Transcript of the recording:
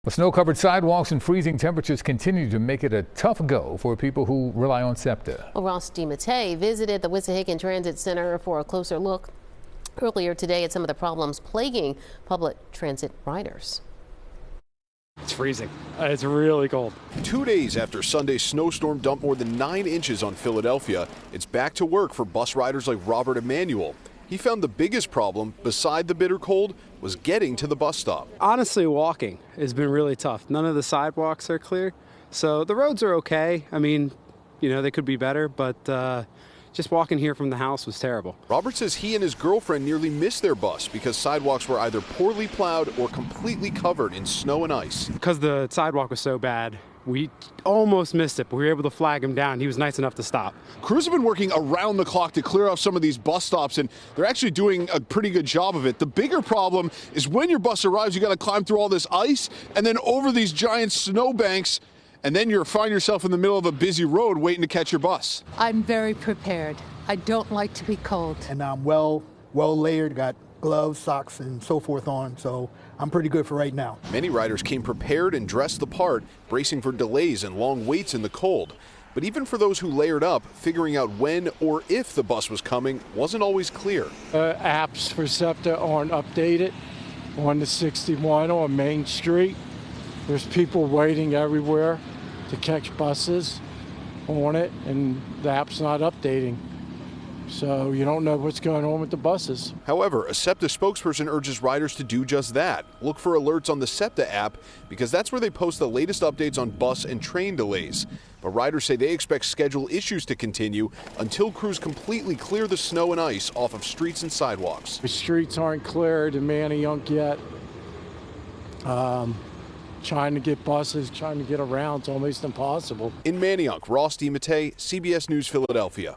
Well, snow-covered sidewalks and freezing temperatures continue to make it a tough go for people who rely on SEPTA. Well, Ross DeMattei visited the Wissahickon Transit Center for a closer look earlier today at some of the problems plaguing public transit riders. It's freezing. It's really cold. 2 days after Sunday's snowstorm dumped more than 9 inches on Philadelphia, it's back to work for bus riders like Robert Emanuel. He found the biggest problem, beside the bitter cold, was getting to the bus stop. Honestly, walking has been really tough. None of the sidewalks are clear, so the roads are okay. I mean, they could be better, but just walking here from the house was terrible. Robert says he and his girlfriend nearly missed their bus because sidewalks were either poorly plowed or completely covered in snow and ice. Because the sidewalk was so bad, we almost missed it, but we were able to flag him down. He was nice enough to stop. Crews have been working around the clock to clear off some of these bus stops, and they're actually doing a pretty good job of it. The bigger problem is when your bus arrives, you got to climb through all this ice and then over these giant snowbanks, and then you find yourself in the middle of a busy road waiting to catch your bus. I'm very prepared. I don't like to be cold. And I'm well layered, got gloves, socks, and so forth on, so I'm pretty good for right now. Many riders came prepared and dressed the part, bracing for delays and long waits in the cold. But even for those who layered up, figuring out when or if the bus was coming wasn't always clear. Apps for SEPTA aren't updated on the 61 on Main Street. There's people waiting everywhere to catch buses on it, and the app's not updating. So you don't know what's going on with the buses. However, a SEPTA spokesperson urges riders to do just that. Look for alerts on the SEPTA app because that's where they post the latest updates on bus and train delays. But riders say they expect schedule issues to continue until crews completely clear the snow and ice off of streets and sidewalks. The streets aren't cleared in Manayunk yet. Trying to get buses, trying to get around, it's almost impossible. In Manayunk, Ross DeMattei, CBS News Philadelphia.